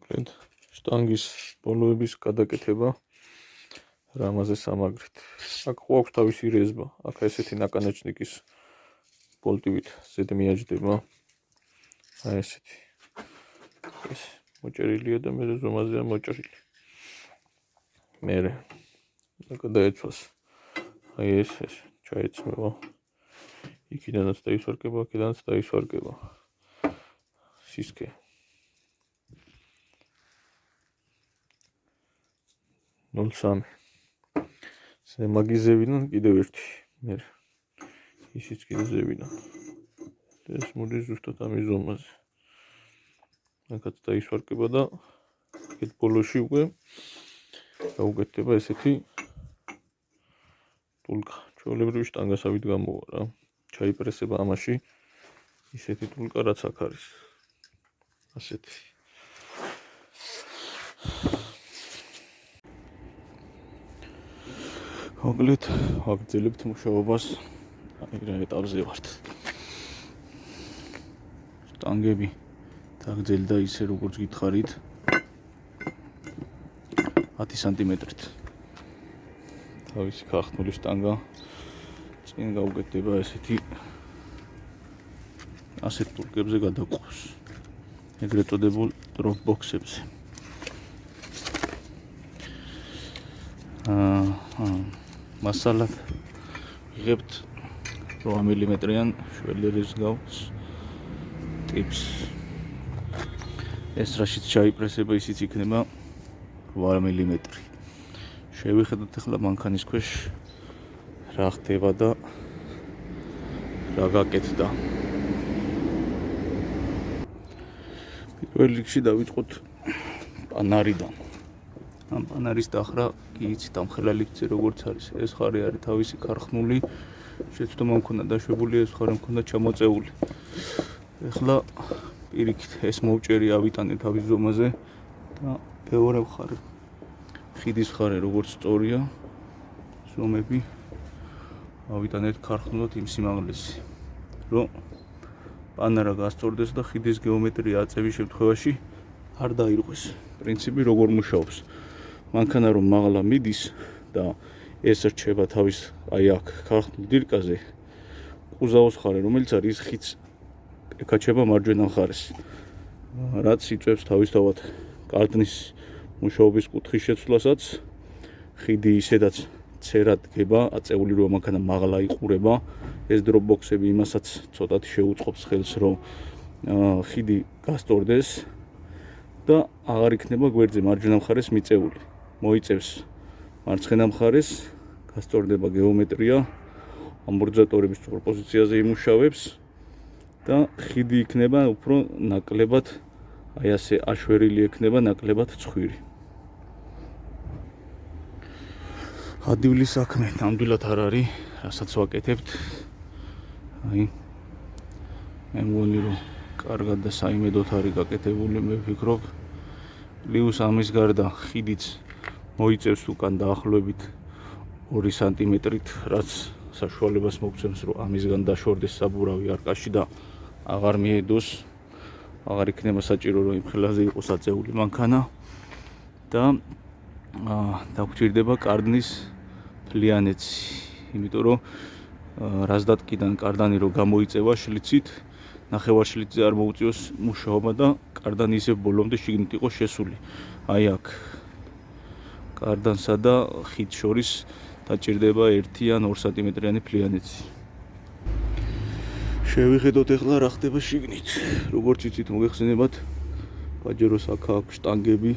მოკლედ შტანგის ბოლოების გადაკეთება რამაზე სამაგრით. აქ ყავს თავისი რეზბა, აქ ესეთი ნაკანაჭნიკის ბოლტივით ზედ მიაჯდება. აი ესეთი. ეს მოჭერილია და მე ზომაზეა მოჭრილი. მერე გადაეცვას. აი ეს ჩაეცმევა. იქიდანაც დაისვარგება, აქედანაც დაისვარგება. სისქე. ნოლ-3. ზემაგიზევიდან კიდევ ერთი. მე ისიც კიდე ზევიდან. ეს მოდის ზუსტად ამის ზომაზე. აქაც დაისვარგება და აქეთ ბოლოში უკვე გაუკეთდება ესეთი ტულკა. ჩვეულებრივი შტანგასავით გამოვა რა. ჩაიპრესება ამაში ისეთი ტულკა რაც აქ არის. ასეთი. მოკლედ ვაგრძელებთ მუშაობას. აი რა ეტაპზე ვართ. შტანგები დაგძელდა ისე როგორც გითხარით 10 სანტიმეტრით. თავისი ქახნული შტანგა წინ გაუკეთდება ესეთი ასეთ ტულკებზე გადაყავს. ეგრეთ წოდებულ დროპ ბოქსებზე. მასალად ვიღებთ 8 მმ-იან შველი გავს ტიპს. ეს რაშიც ჩაიპრესება ისიც იქნება 8 მმ. შევიხედოთ ახლა მანქანის ქვეშ რა ხდება და რა გაკეთდა. პირველ რიგში დავიწყოთ პანარიდან. ამ პანარის დახრა იცით ამ ხელალიქცე როგორც არის. ეს ხარი არის თავისი ქარხნული, შეცდომა მქონდა დაშვებული, ეს ხარი მქონდა ჩამოწეული. ეხლა პირიქით ეს მოვჭერი ავიტანე თავის ზომაზე და მეორე მხარე ხიდის მხარე როგორც სწორია, ზომები ავიტანეთ ქარხნულად იმ სიმაღლეზე, რომ პანარა გასწორდეს და ხიდის გეომეტრია აწევის შემთხვევაში არ დაირღვეს. პრინციპი როგორ მუშაობს? მანქანა რომ მაღლა მიდის და ეს რჩება თავის აი აქ ქარხნულ დირკაზე, ყუზაოს მხარე რომელიც არის ხიდს ეკაჩება მარჯვენა მხარეს. რაც იწვევს თავისთავად კარდნის მუშაობის კუთხის შეცვლასაც, ხიდი ისედაც ცერად დგება, აწეული რომ მანქანა მაღლა იყურება, ეს დროპ ბოქსები იმასაც ცოტათი შეუწყობს ხელს, რომ ხიდი გასწორდეს და აღარ იქნება გვერდზე მარჯვენა მხარეს მიწეული. მოიწევს მარცხენა მხარეს, გასწორდება გეომეტრია, ამორტიზატორების სწორ პოზიციაზე იმუშავებს და ხიდი იქნება უფრო ნაკლებად, აი ასე აშვერილი ექნება ნაკლებად ცხვირი. ადივლის საქმე ნამდვილად არ არის, რასაც ვაკეთებთ. აი მე მგონი რომ კარგად და საიმედოდ არის გაკეთებული, მე ვფიქრობ. პლუს ამის გარდა ხიდიც მოიწევს უკან დაახლოებით 2 სანტიმეტრით, რაც საშუალებას მოგცემს, რომ ამისგან დაშორდეს საბურავი არკაში და აღარ მიედოს. აღარ იქნება საჭირო, რომ იმ ხელაზე იყოს აწეული მანქანა და დაგჭირდება კარდნის ფლიანეცი. იმიტომ რომ რაზდატკიდან კარდანი რო გამოიწევა შლიცით, ნახევარ შლიცზე არ მოუწიოს მუშაობა და კარდანი ისევ ბოლომდე შიგნით იყოს შესული. აი აქ კარდანსა და ხიდს შორის დაჭირდება 1 ან 2 სანტიმეტრიანი ფლიანეცი. შევიხედოთ ახლა რა ხდება შიგნით. როგორც იცით, მოგეხსენებათ, პაჯეროს აქ აქვს შტანგები,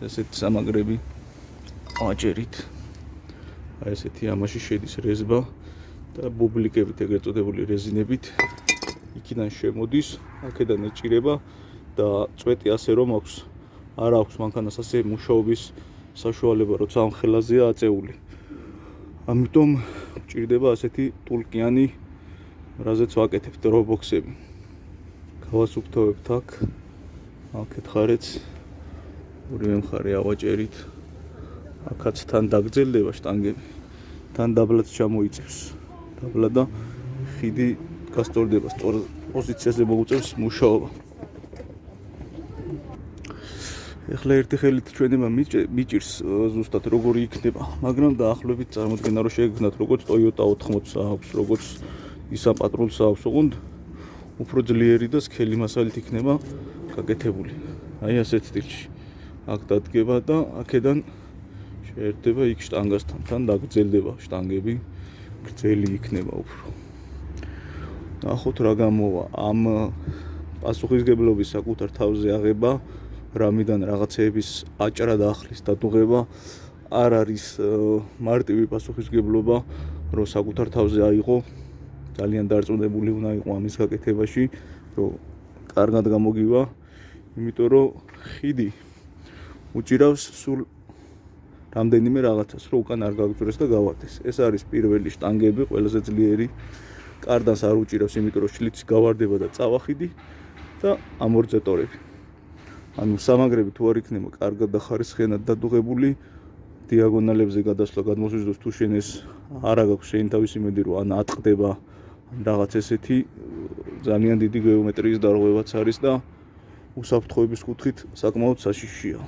ესეთი სამაგრები აჭერით. აი ესეთი ამაში შედის რეზბა და ბუბლიკებით, ეგრეთ წოდებული რეზინებით. იქიდან შემოდის, აქედან ეჭირება და წვეტი ასე რომ აქვს, არ აქვს მანქანას ასე მუშაობის საშუალება, როცა ამ ხელაზეა აწეული. ამიტომ ჭირდება ასეთი ტულკიანი, რაზეც ვაკეთებ დროპ ბოქსები. გავასუფთავებთ აქ, აქეთ ხარეც ორივე მხარე ავაჭერით. აქაც თან დაგძელდება შტანგები, თან დაბლად ჩამოიწევს. დაბლა და ხიდი გასწორდება, სწორ პოზიციაზე მოუწევს მუშაობა. ეხლა ერთი ხელით ჩვენება მიჭირს ზუსტად როგორი იქნება, მაგრამ დაახლოებით წარმოდგენა რომ შეგექმნათ როგორც Toyota 80 აქვს, როგორც Nissan Patrol-ს აქვს, ოღონდ უფრო ძლიერი და სქელი მასალით იქნება გაკეთებული. აი ასეთ სტილში. აქ დადგება და აქედან შეერთდება იქ შტანგასთან, თან დაგრძელდება შტანგები, გრძელი იქნება უფრო. ნახოთ რა გამოვა ამ პასუხისგებლობის საკუთარ თავზე აღება, რამიდან რაღაცეების აჭრა და ახლის დადუღება არ არის მარტივი პასუხისგებლობა, რომ საკუთარ თავზე აიღო, ძალიან დარწმუნებული უნდა იყო ამის გაკეთებაში, რომ კარგად გამოგივა, იმიტომ რომ ხიდი უჭირავს სულ რამდენიმე რაღაცას, რომ უკან არ გაგძვრეს და გავარდეს. ეს არის პირველი შტანგები, ყველაზე ძლიერი. კარდანს არ უჭირავს, იმიტომ რომ შლიცი გავარდება და წავა ხიდი და ამორტიზატორები. ანუ სამაგრები თუ არ იქნება კარგად და ხარისხიანად დადუღებული, დიაგონალებზე გადასვლა გადმოსვლის თუ შენ ეს არა გაქვს შენ თავის იმედი რომ ან ატყდება ან რაღაც ესეთი ძალიან დიდი გეომეტრიის დარღვევაც არის და უსაფრთხოების კუთხით საკმაოდ საშიშია.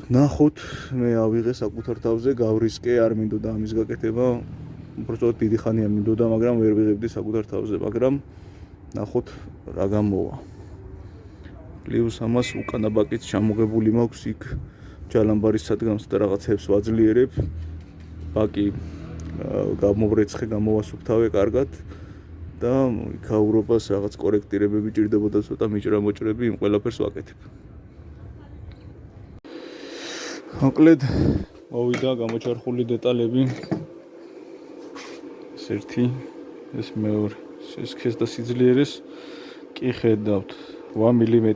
ნახოთ, მე ავიღე საკუთარ თავზე, გავრისკე, არ მინდოდა ამის გაკეთება, უბრალოდ დიდი ხანია მინდოდა, მაგრამ ვერ ვიღებდი საკუთარ თავზე, მაგრამ ნახოთ რა გამოვა. პლუს ამას უკანა ბაკიც ჩამოღებული მაქვს იქ ჯალამბარის სადგამს და რაღაცებს ვაძლიერებ. ბაკი გამოვრეცხე, გამოვასუფთავე კარგად და იქაურობას რაღაც კორექტირებები ჭირდებოდა ცოტა მიჭრა-მოჭრები, იმ ყველაფერს ვაკეთებ. მოკლედ მოვიდა გამოჩარხული დეტალები. ეს ერთი, ეს მეორე, სისქეს და სიძლიერეს კი ხედავთ 8 მმ.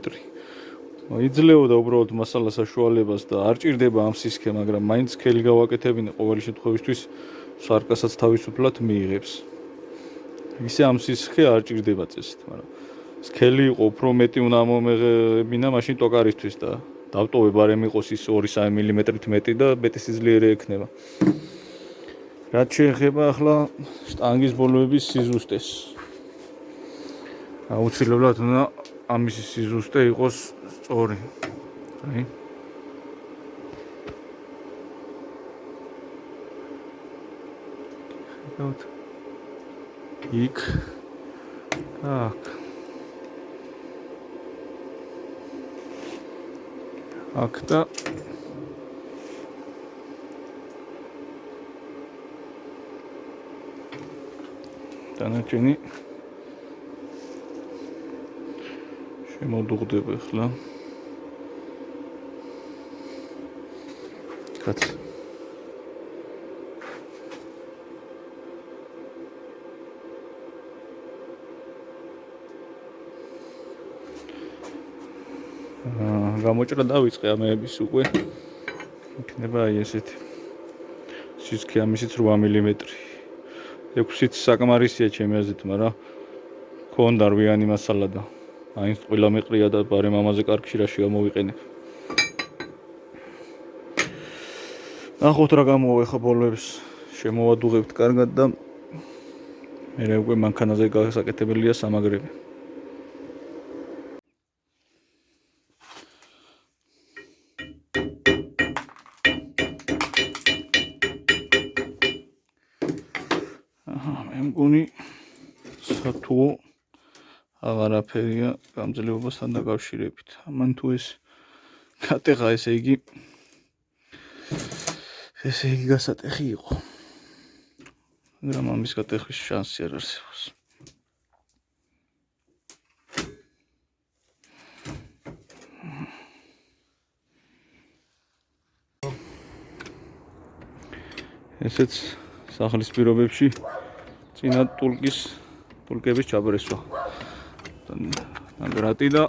იძლეოდა უბრალოდ მასალა საშუალებას და არ ჭირდება ამ სისქე, მაგრამ მაინც სქელი გავაკეთებინე ყოველი შემთხვევისთვის სარკასაც თავისუფლად მიიღებს. ისე ამ სისქე არ ჭირდება წესით, მაგრამ სქელი იყო უფრო მეტი უნდა მომეღებინა მაშინ ტოკარისთვის და დავტოვებ არ ემიყოს ის 2-3 მმ-ით მეტი და მეტი სიძლიერე ექნება. რაც შეეხება ახლა შტანგის ბოლოების სიზუსტეს. აუცილებლად უნდა ამის სიზუსტე იყოს სწორი. აი. ხედავთ. იქ. აქ. აქ და დანარჩენი შემოდუღდება ახლა. კაც. გამოჭრა დავიწყე ამების უკვე. იქნება აი ესეთი. სისქე ამისიც 8 მმ. 6-იც საკმარისია ჩემი აზრით, მაგრამ ქონდა რვიანი მასალა და აინც ყველა მეყრია და ბარემ ამაზე კარგ შირაში გამოვიყენებ. ნახოთ რა გამოვა ხა ბოლოებს შემოვადუღებთ კარგად და მე უკვე მანქანაზე გასაკეთებელია სამაგრები. მე მგონი სათუო აღარაფერია გამძლეობასთან დაკავშირებით. ამან თუ ეს გატეხა, ესე იგი გასატეხი იყო. მაგრამ ამის გატეხვის შანსი არ არსებობს. ესეც სახლის პირობებში წინა ტულკების ჩაბრესვა. ნაგრატი და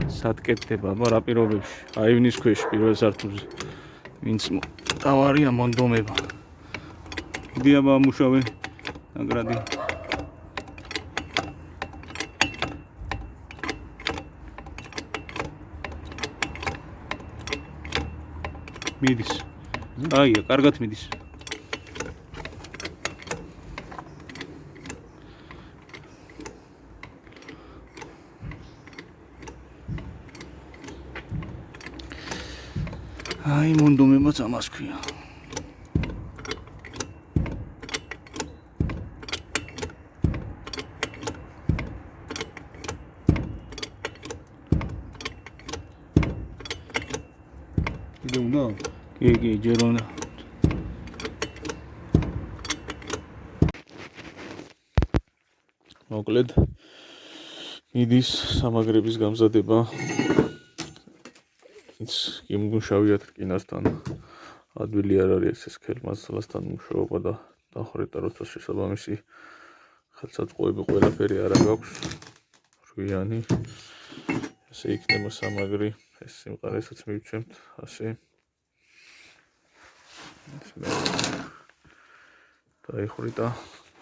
სატკეთდება, აბა რა პირობებში? აივნის ქვეშ პირველ სართულზე. ვინც დავარია მონდომება. დიაბა მუშავე ნაგრადი. მიდის. აია, კარგად მიდის. აი მონდომებაც ამას ქვია. კიდე უნდა? კი, ჯერ უნდა. მოკლედ მიდის სამაგრების გამზადება. ის იმუშავიათ რკინასთან. ადვილი არ არის ეს ხელმასალასთან მუშაობა და დახვრეტა როცა შესაბამისი ხელსაწყოები ყველაფერი არა გაქვს. რვიანი. ესე იქნება სამაგრი. ეს სიმყარესაც მივჩემთ ასე. დაიხვრიტა.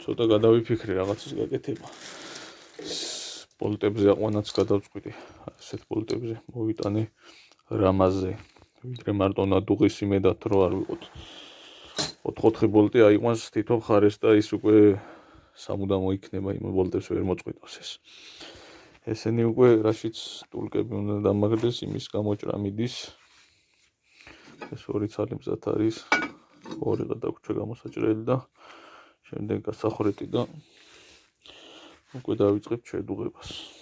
ცოტა გადავიფიქრე რაღაცის გაკეთება. პოლტებზე აყვანაც გადავწყვიტე. ასეთ პოლტებზე მოვიტანე რამაზე. ვიდრე მარტო ნადუღის იმედად რო არ ვიყოთ. 4-4 ბოლტი აიყვანს თითო მხარეს და ის უკვე სამუდამო იქნება იმ ბოლტებს ვერ მოწყვიტოს ეს. ესენი უკვე რაშიც ტულკები უნდა დამაგრდეს, იმის გამოჭრა მიდის. ეს ორი ცალი მზად არის. ორი გადაგვრჩა გამოსაჭრელი და შემდეგ გასახვრეტი და უკვე დავიწყებ შედუღებას.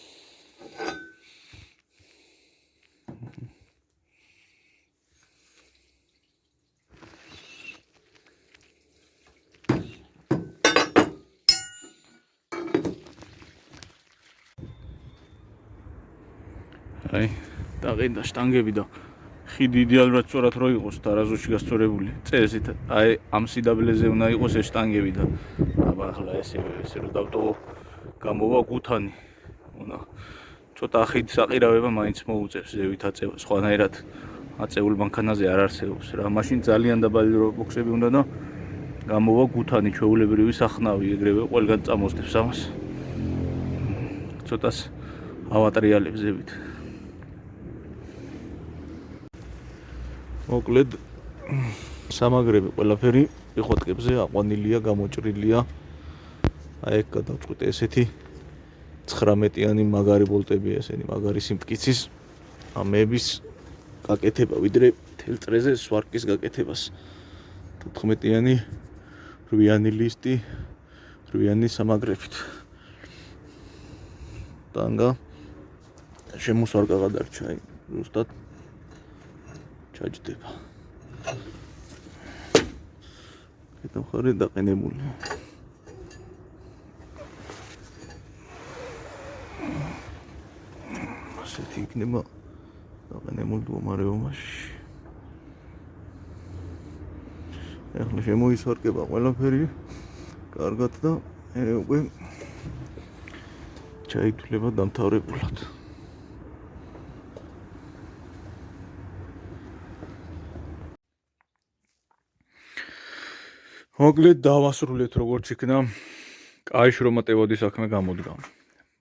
აი, დაღინდა შტანგები და ხიდი იდეალურად სწორად რო იყოს თარაზოში გასწორებული. წესით აი ამ სიდაბლეზე უნდა იყოს ეს შტანგები და აბა ახლა ესე რო დავტოვო გამოვა გუთანი. უნდა ცოტა ხიდ საყირავება მაინც მოუწევს ზევით აწევა. სხვანაირად აწეულ მანქანაზე არ არსებობს რა. მაშინ ძალიან დაბალი ბოქსები უნდა და გამოვა გუთანი ჩვეულებრივი სახნავი, ეგრევე ყველგან წამოსდებს ამას. ცოტას ავატრიალებს ზევით. მოკლედ სამაგრები ყველაფერი პიხოტკებზე აყვანილია, გამოჭრილია. აი ეგ გადავწყვიტე ესეთი 19-იანი მაგარი ბოლტები, ესენი მაგარი სიმტკიცის ამების გაკეთება, ვიდრე თელ წრეზე სვარკის გაკეთებას. 14-იანი 8-იანი ლისტი 8-იანი სამაგრებით. ტანგა შემოსვარკა გადარჩა, აი ზუსტად ჩაჯდება. კიდევ ხარი დაყენებული. ასეთი იქნება დაყენებული მდგომარეობაში. ახლა შემოისვარკება ყველაფერი კარგად და უკვე ჩაითვლება დამთავრებულად. მოკლედ დავასრულეთ როგორც იქნა. კაი შრომატევადი საქმე გამოდგა.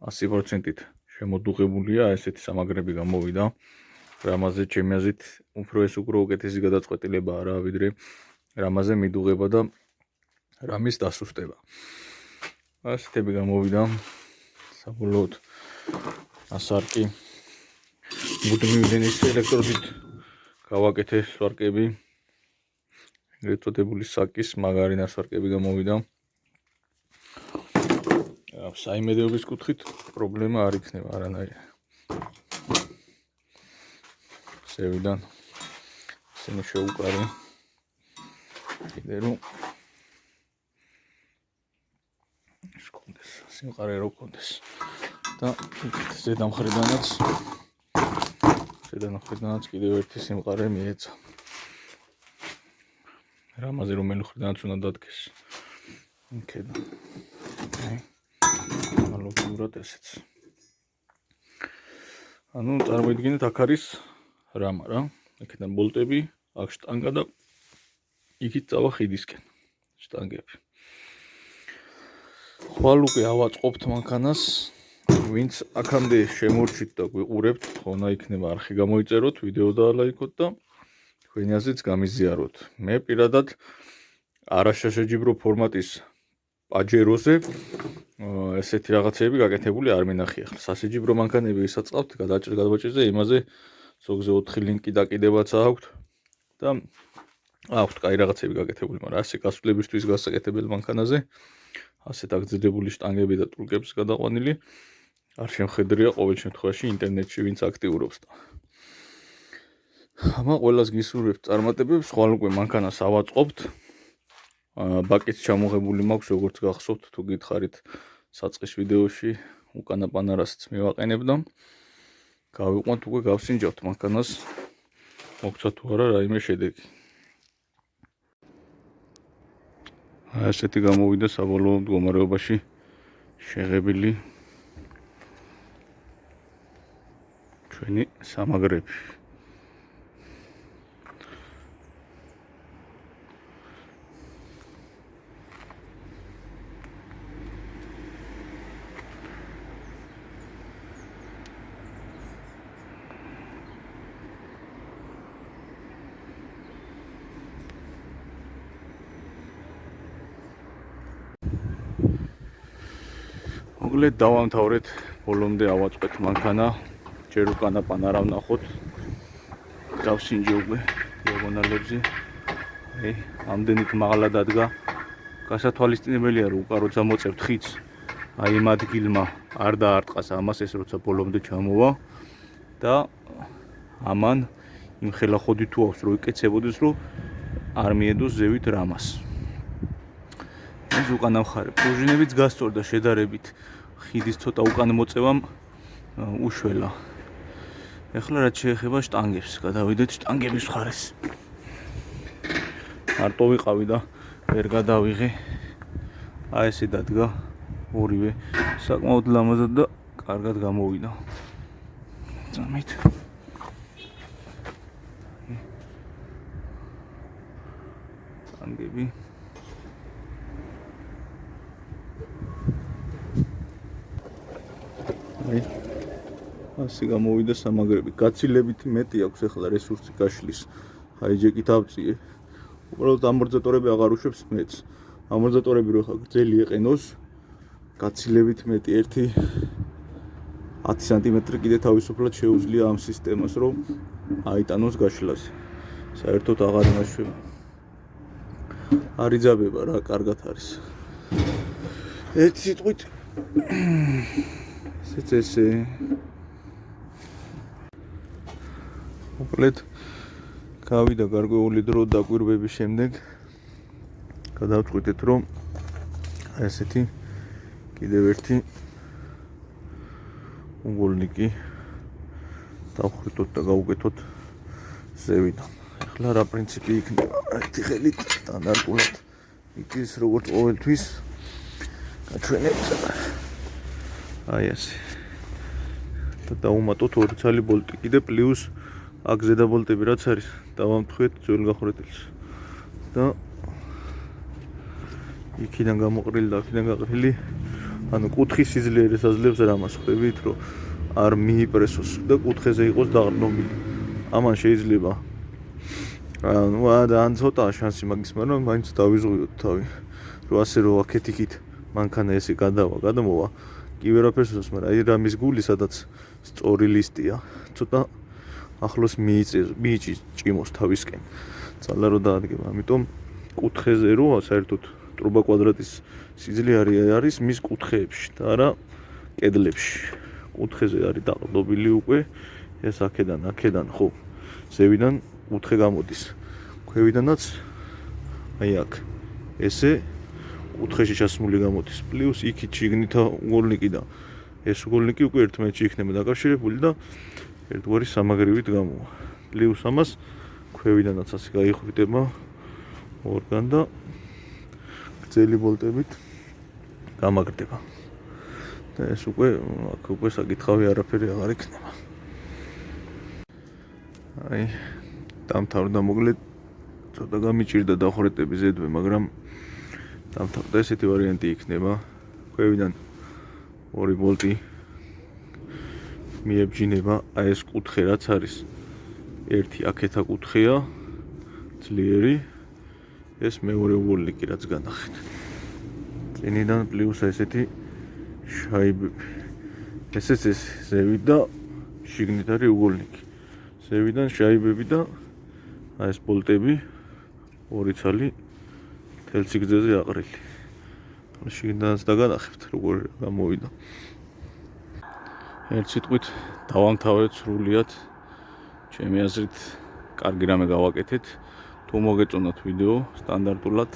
100%-ით შემოდუღებულია, ესეთი სამაგრები გამოვიდა. რამაზე ჩემი აზრით უფრო უკეთესი გადაწყვეტილება არაა, ვიდრე რამაზე მიდუღება და რამის დასუსტება. ასეთები გამოვიდა. საბოლოოდ ასარკი მუდმივი ენის ელექტროდით გავაკეთე სვარკები. ეგრეთ წოდებული საკის მაგარი ნასვარკები გამოვიდა. საიმედეობის კუთხით პრობლემა არ იქნება არანაირი. ზევიდან ისინი შეუყარე. კიდე რომ ის კონდეს, სიმყარე რო კონდეს. და ზედა მხრიდანაც კიდევ ერთი სიმყარე მიეცა. რამაზე რომელი მხრიდანაც უნდა დადგეს. იქედა. ანალოგიურად ესეც. ანუ წარმოიდგინეთ, აქ არის რამა რა. აქედან ბოლტები, აქ შტანგა და იქით წავა ხიდისკენ შტანგები. ხვალ უკვე ავაწყობთ მანქანას. ვინც აქამდე შემორჩით და გვიყურებთ, ხონა იქნება არხი გამოიწეროთ, ვიდეო დაალაიქოთ და თქვენი აზრიც გამიზიაროთ. მე პირადად არაშაშეჯიბრო ფორმატის პაჯეროზე ესეთი რაღაცები გაკეთებული არ მინახია. ახლა სასიჯიბრო მანქანები ვისაც ყავთ გადაჭრაზე, იმაზე ზოგზე 4 ლინკი დაკიდებაც აქვთ. და აქვთ კაი რაღაცები გაკეთებული, მაგრამ ასე გასვლებისთვის გასაკეთებელ მანქანაზე ასეთ აგზიდებული შტანგები და ტურკებს გადაყვანილი არ შემხედრია ყოველ შემთხვევაში ინტერნეტში ვინც აქტიურობს და ამა ყველას გისურვებთ წარმატებებს, ხვალ უკვე მანქანას ავაწყობთ. ბაკიც ჩამოღებული მაქვს, როგორც გახსოვთ, თუ გითხარით საწყის ვიდეოში უკანა პანარასიც მივაყენებ და გავიყვანთ უკვე გავსინჯავთ მანქანას მოგცა თუ არა რაიმე შედეგი. ასეთი გამოვიდა საბოლოო მდგომარეობაში შეღებილი ჩვენი სამაგრები. მოგლედ დავამთავრეთ ბოლომდე ავაწყეთ მანქანა, ჯერ უკანა პანარა ვნახოთ. დავსინჯე უკვე დიაგონალებზე. ამდენით მაღლა დადგა. გასათვალისწინებელია რომ უკან როცა მოწევთ ხიდს, აი იმ ადგილმა არ დაარტყას ამას ეს როცა ბოლომდე ჩამოვა და ამან იმ ხელახოდი თუ აქვს რომ იკეცებოდეს რომ არ მიედოს ზევით რამას. ეს უკანა მხარე პრუჟინებიც გასწორდა შედარებით. ხიდის ცოტა უკან მოწევამ უშველა. ეხლა რაც შეეხება შტანგებს, გადავიდეთ შტანგების მხარეს. მარტო ვიყავი და ვერ გადავიღე. აი ესე დადგა ორივე საკმაოდ ლამაზად და კარგად გამოვიდა. წამით. შტანგები ასე გამოვიდა სამაგრები. გაცილებით მეტი აქვს ახლა რესურსი გაშლის. ჰაიჯეკით ავწიე. უბრალოდ ამორტიზატორები აღარ უშვებს მეც. ამორტიზატორები რო ხა გრძელი ეყენოს, გაცილებით მეტი 10 სანტიმეტრი კიდე თავისუფლად შეუძლია ამ სისტემას რომ აიტანოს გაშლაზე. საერთოდ აღარ იმაშვება. არ იძაბება რა, კარგად არის. ერთი სიტყვით ესე მოკლედ გავიდა გარკვეული დრო დაკვირვების შემდეგ გადავწყვიტეთ რომ ესეთი კიდევ ერთი უგოლნიკი დავხრიტოთ და გავუკეთოთ ზევიდან. ეხლა რა პრინციპი იქნება? ერთი ხელით სტანდარტულად იკის როგორც ყოველთვის გაჩვენებთ აი ასე და დავუმატოთ ორი ცალი ბოლტი კიდე პლუს აქ ზედა ბოლტები რაც არის დავამთხვეთ ძველ გახვრეტილს და იქიდან გამოყრილი და აქედან გაყრილი ანუ კუთხის სიძლიერეს აძლევს რამას ხვდებით რომ არ მიიპრესოს და კუთხეზე იყოს დაყრდნობილი. ამან შეიძლება ანუ ან ცოტა შანსი მაგის მაგრამ მაინც დავიზღვიოთ თავი რომ ასე რომ აქეთ იქით მანქანა ესე გადამოვა კი ვერაფერს მაგრამ აი რამის გული სადაც სწორი ლისტია ცოტა ახლოს მიიჭის ჭიმოს თავისკენ ძალა რო დაადგება. ამიტომ კუთხეზე რო საერთოდ ტრუბა კვადრატის სიძლიერე არის მის კუთხეებში და არა კედლებში. კუთხეზე არის დაყრდნობილი უკვე ეს აქედან ხო ზევიდან კუთხე გამოდის. ქვევიდანაც აი აქ ესე კუთხეში ჩასმული გამოდის. პლუს იქით შიგნით უგოლნიკი და ეს უგოლნიკი უკვე ერთმანეთში იქნება დაკავშირებული და ერთგვარი სამაგრივით გამოვა. პლუს ამას ქვევიდანაც ასე გაიხვიტება ორგან და გრძელი ბოლტებით გამაგრდება. და ეს უკვე აქ უკვე საკითხავი არაფერი აღარ იქნება. აი დამთავრდა მოკლედ ცოტა გამიჭირდა დახვრეტები ზედვე, მაგრამ დამთავრდა ესეთი ვარიანტი იქნება. ქვევიდან ორი ბოლტი მიებჯინება აი ეს კუთხე რაც არის. ერთი აქეთა კუთხეა ძლიერი, ეს მეორე უგოლნიკი რაც განახეთ. წინიდან პლუს ესეთი შაიბები. ესეც ეს ზევით და შიგნით არის უგოლნიკი. ზევიდან შაიბები და აი ეს ბოლტები ორი ცალი თელ სიგრძეზე აყრილი. შიგნიდანაც დაგანახებთ როგორ გამოვიდა. ერთ სიტყვით დავამთავრეთ სრულიად. ჩემი აზრით კარგი რამე გავაკეთეთ. თუ მოგეწონათ ვიდეო სტანდარტულად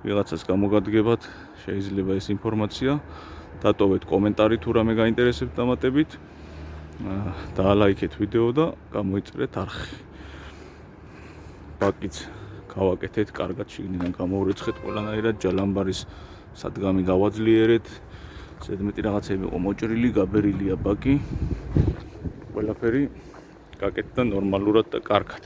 ვიღაცას გამოგადგებათ, შეიძლება ეს ინფორმაცია დატოვეთ კომენტარი თუ რამე გაინტერესებთ დამატებით. დაალაიქეთ ვიდეო და გამოიწერეთ არხი. ბაკიც გავაკეთეთ, კარგად შიგნიდან გამოვრეცხეთ ყველანაირად, ჯალამბარის სადგამი გავაძლიერეთ. ზედმეტი რაღაცები იყო მოჭრილი, გაბერილია ბაკი. ყველაფერი გაკეთდა ნორმალურად და კარგად.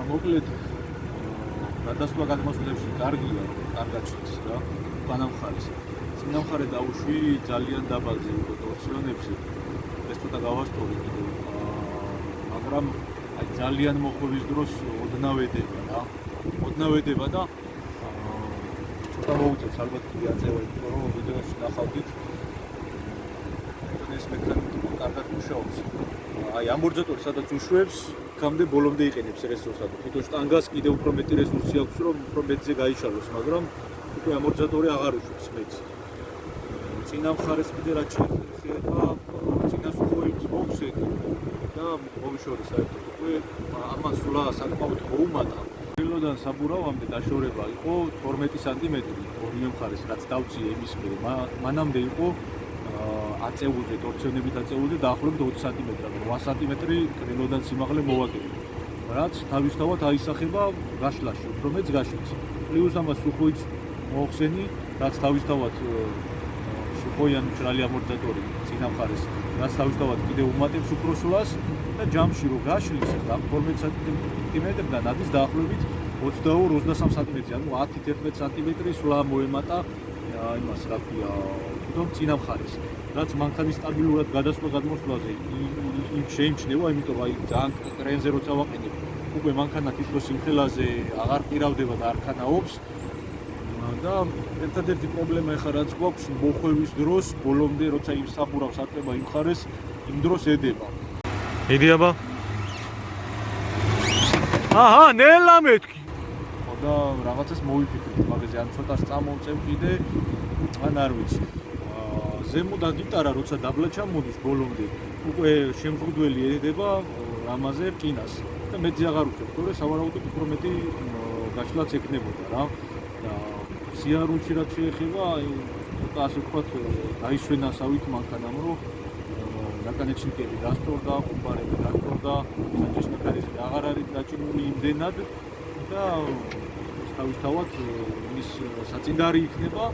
მოკლედ გადასვლა გადმოსვლებში კარგია, კარგად შედის რა. განამხარეს. წინა მხარე დაუშვი ძალიან დაბალზე იყო ტორსიონებში. ეს ცოტა გავასწორი კიდევ. მაგრამ აი ძალიან მოხვევის დროს ოდნავედება რა. ოდნავედება და ცოტა მოუწევს ალბათ კიდე აწევა, იმიტომ რომ ვიდეოში ნახავდით. ეს მექანიკა კარგად მუშაობს. აი ამორთზატორი სადაც უშვებს გამდე ბოლომდე იყენებს რესურსად. თვითონ შტანგას კიდევ უფრო მეტი რესურსი აქვს, რომ უფრო მეტზე გაიშალოს, მაგრამ უკვე ამორთზატორი აღარ უშვებს მეც. წინა მხარეს კიდე რაც შეეხება წინას უხვევით მოვხსენი და მოვიშორი საერთოდ უკვე ამას სულა საკმაოდ მოუმატა. დილოდან საბურავამდე დაშორება იყო 12 სანტიმეტრი ორივე მხარეს, რაც დავწიე იმის მერე. მანამდე იყო აწეულზე, ტორსიონებით აწეულზე დაახლოებით 20 სანტიმეტრი, 8 სანტიმეტრი კრილოდან სიმაღლე მოვაგები. რაც თავისთავად აისახება გაშლაში, უფრო მეც გაშლის. პლუს ამას უხვით მოხსენი, რაც თავისთავად სუხოიანი მჭრალი ამორთზატორი წინა მხარეს, რაც თავისთავად კიდევ უმატებს უფრო სულას და ჯამში რო გაშლის, და 12 სანტიმეტრიდან ადის დაახლოებით 22-23 სანტიმეტრი, ანუ 10-11 სანტიმეტრი სულა მოემატა იმას რა ქვია, თვითონ წინა მხარეს. რაც მანქანის სტაბილურად გადასვლა გადმოსვლაზე შეიმჩნევა, იმიტომ რომ აი ძალიან ტრენზე როცა ვაყენებ, უკვე მანქანა თითქოს სიმხელაზე აღარ ყირავდება და არ ქანაობს. და ერთადერთი პრობლემა ეხლა რაც გვაქვს მოხვევის დროს, ბოლომდე როცა იმ საბურავს აწება იმ მხარეს, იმ დროს ედება. ედიაბა? აჰა, ნელა მეთქი. ხო და რაღაცას მოვიფიქრე მაგაზე, ან ცოტას წამოვწევ კიდე, ან არ ვიცი. ზემოდან გიტარა როცა დაბლა ჩამოდის ბოლომდე, უკვე შემზღუდველი ედება ამაზე რკინას და მეც აღარ უშვებ, თორე სავარაუდოდ უფრო მეტი გაშლაც ექნებოდა რა. და სიარულში რაც შეეხება, ცოტა ასე ვთქვათ, დაისვენასავით მანქანამ, რომ ნაკანეჩნიკები დასწორდა, ყუმბარები დასწორდა, საჭის მექანიზმი აღარ არის დაჭიმული იმდენად და თავისთავად ის საწინდარი იქნება,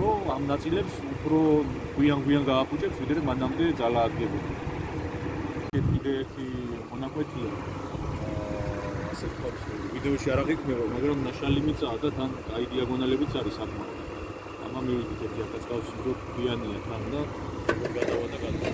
რომ ამ ნაწილებს უფრო გვიან გააფუჭებს, ვიდრე მანამდე ძალა ადგებოდა. კიდე ერთი მონაკვეთია, ასე ვთქვათ, ვიდეოში არ აღიქმნება, მაგრამ ნაშალი მიწაა და თან კაი დიაგონალებიც არის საკმაოდ. ამან მივიდით ერთი აკაცკავსი დრო გვიანია თან და გადავადაგდა.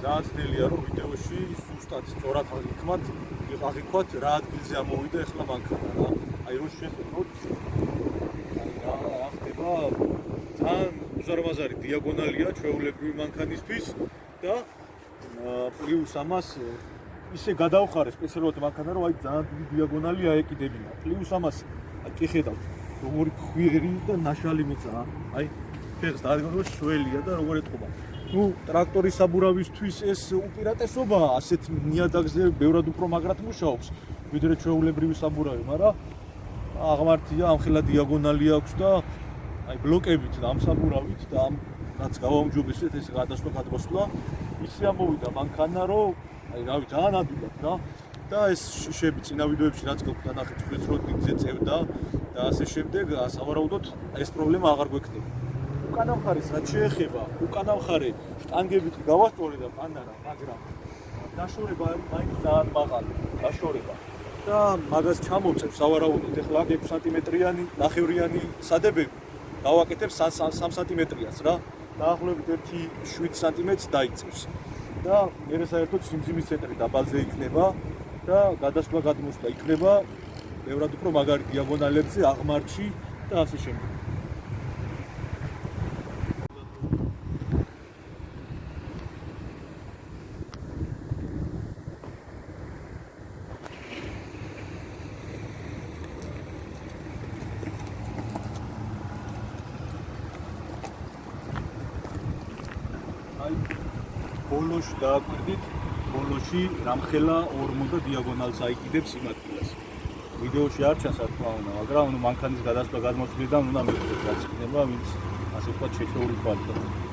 ძალიან ძნელია რომ ვიდეოში ზუსტად სწორად აღიქვათ რა ადგილზე ამოვიდა ახლა მანქანა რა. აი რო შეხედოთ რა ხდება ძალიან უზარმაზარი დიაგონალია ჩვეულებრივი მანქანისთვის და პლუს ამას ისე გადავხარე სპეციალურად მანქანა რომ აი ძალიან დიდი დიაგონალი აეკიდებინა. პლუს ამას აი კი ხედავთ როგორი ხვიერი და ნაშალი მიწაა. აი ფეხს დაადგინოს შველია და როგორ ეთყობა. ნუ ტრაქტორის საბურავისთვის ეს უპირატესობაა, ასეთ ნიადაგზე ბევრად უფრო მაგრად მუშაობს, ვიდრე ჩვეულებრივი საბურავი, მაგრამ აღმართია ამხელა დიაგონალი აქვს და აი ბლოკებით და ამ საბურავით და ამ რაც გავაუმჯობესეთ ეს გადასვლა გადმოსვლა, ისე ამოვიდა მანქანა, რომ აი რავი ძალიან ადვილად რა და ეს შები წინა ვიდეოებში რაც გქონდა ნახეთ წყლის როდინგზე წევდა და ასე შემდეგ, სავარაუდოდ ეს პრობლემა აღარ გვექნება. უკანა მხარეს რაც შეეხება, უკანა მხარე შტანგებით გავასწორე და პანარა, მაგრამ დაშორება მაინც ძალიან მაღალი, დაშორება. და მაგას ჩამოვწევ სავარაუდოდ ეხლა 6 სანტიმეტრიანი, ნახევრიანი სადებები დავაკეთებ 3 სანტიმეტრიას რა. დაახლოებით 1-7 სანტიმეტრს დაიწევს. და მე საერთოდ სიმძიმის ცენტრი დაბალზე იქნება და გადასვლა გადმოსვლა იქნება ბევრად უფრო მაგარი დიაგონალებზე, აღმართში და ასე შემდეგ. ბოლოში დააკვირდით, ბოლოში რამხელა ორმო და დიაგონალს აიკიდებს იმ ადგილას. ვიდეოში არ ჩანს, რა თქმა უნდა, მაგრამ მანქანის გადასვლა გადმოსვლიდან უნდა მივხვდეთ, რაც იქნება, ვინც ასე ვთქვათ, შეჩეული თვალით.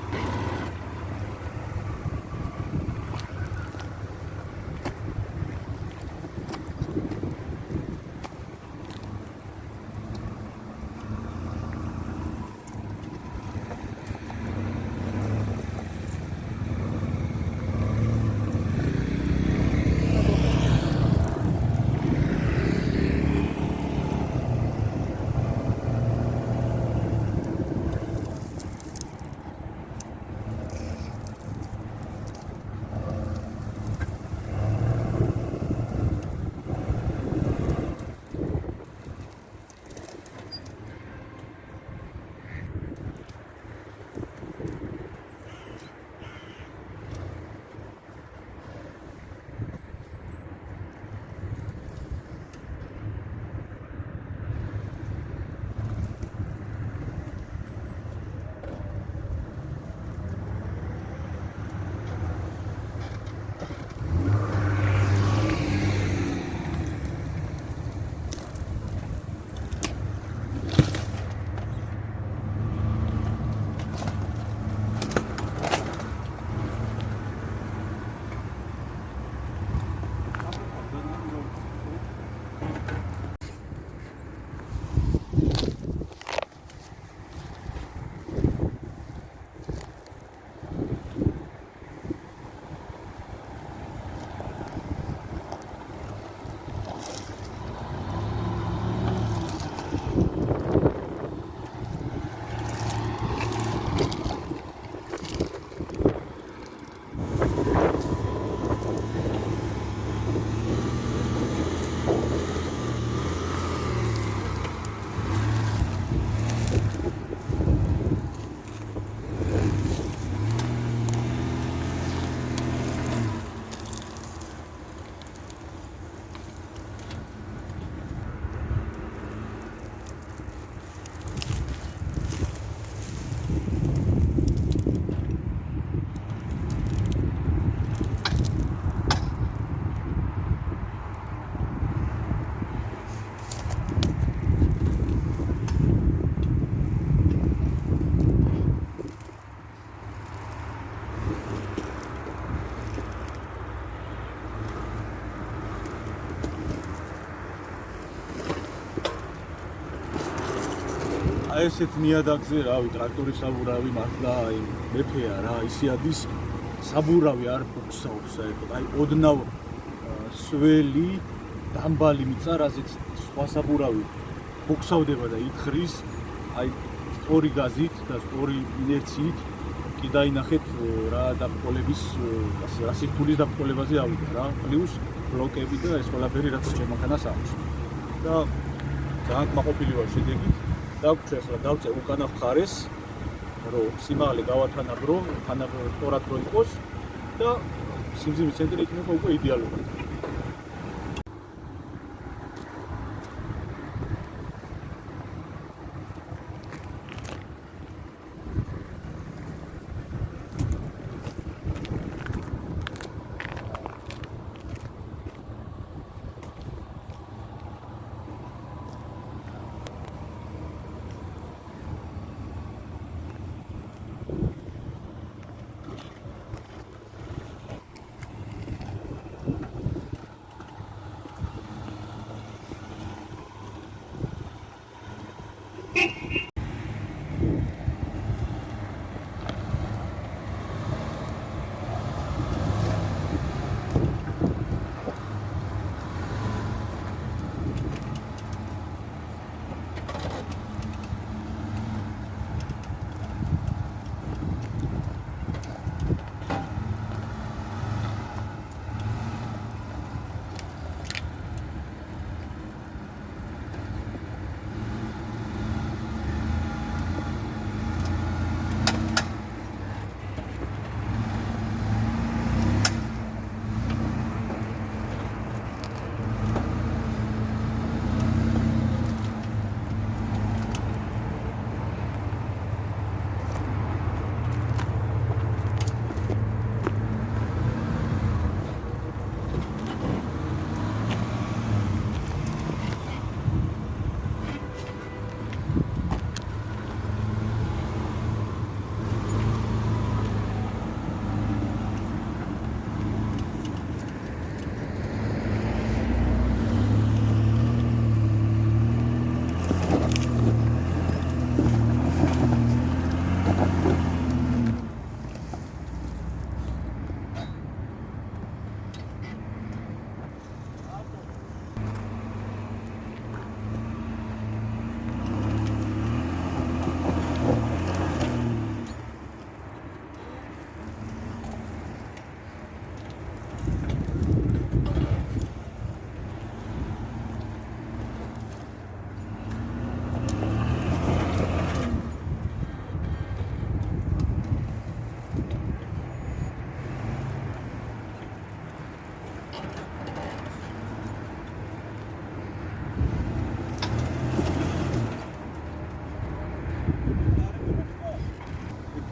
ესეთ ნიადაგზე, რავი, ტრაქტორის საბურავი მართლა აი მეფეა რა, ისე ადის საბურავი არ ფუქსაობს საერთოდ. აი ოდნავ სველი, დამბალი მიწა, რაზეც სხვა საბურავი ფუქსავდება და ითხრის, აი სწორი გაზით და სწორი ინერციით კი დაინახეთ რა დაბრკოლების, ასე რა სირთულის დაბრკოლებაზე ავიდა რა, პლუს ბლოკები და ეს ყველაფერი რაც შემოხანას აქვს. და ძალიან კმაყოფილი ვარ შედეგით. დაგვჭირს ახლა დავწე უკანა მხარეს, რომ სიმაღლე გავათანაბრო, სწორად რო იყოს და სიმძიმის ცენტრი იქნება უკვე იდეალურად.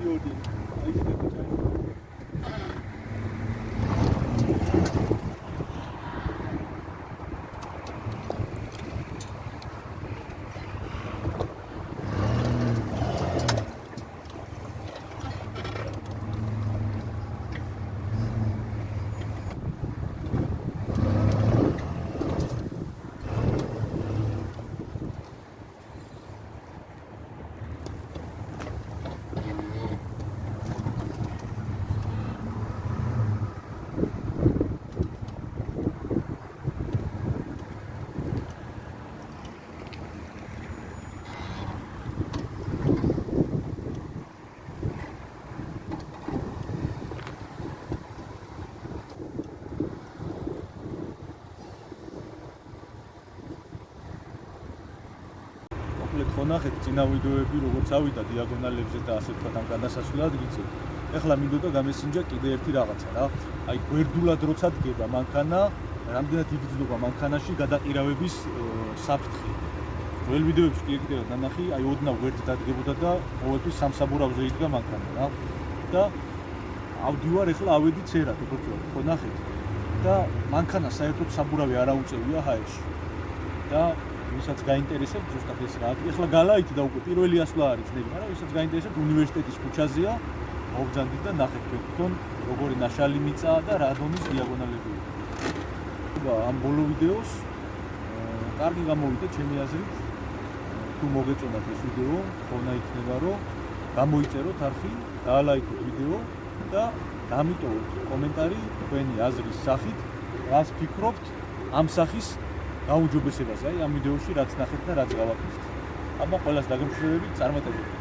პერიოდი. აი ეს ხო ნახეთ წინა ვიდეოები როგორც ავიდა დიაგონალებზე და ასე ვთქვათ ამ გადასასვლელ ადგილზე. ეხლა მინდოდა გამესინჯა კიდე ერთი რაღაცა რა. აი გვერდულად როცა დგება მანქანა, რამდენად იგრძნობა მანქანაში გადაყირავების საფრთხე. ძველ ვიდეოებში კიდევ ნანახი, აი ოდნავ გვერდზე დადგებოდა და ყოველთვის სამსაბურავზე იდგა მანქანა რა. და ავდივარ ეხლა ავედი ცერად, როგორც ვთქვათ, ხო ნახეთ. და მანქანა საერთოდ საბურავი არ აუწევია ჰაერში. და ვისაც გაინტერესებთ ზუსტად ეს რა. ეხლა გალაით და უკვე პირველი ასვლა არის ძნელი, მაგრამ ვისაც გაინტერესებთ უნივერსიტეტის ქუჩაზეა, მოგძანდით და ნახეთ ბეთქონ როგორი ნაშალი მიწაა და რა დონის დიაგონალები. ამ ბოლო ვიდეოს კარგი გამოვიდა ჩემი აზრით. თუ მოგეწონათ ეს ვიდეო, ხონა იქნება რომ გამოიწეროთ არხი, დაალაიქოთ ვიდეო და დამიტოვოთ კომენტარი თქვენი აზრის სახით, რას ფიქრობთ ამ სახის გაუჯობესებაზე, აი ამ ვიდეოში რაც ნახეთ და რაც გავაკეთეთ. აბა ყველას დაგემშვიდობებით, წარმატებით.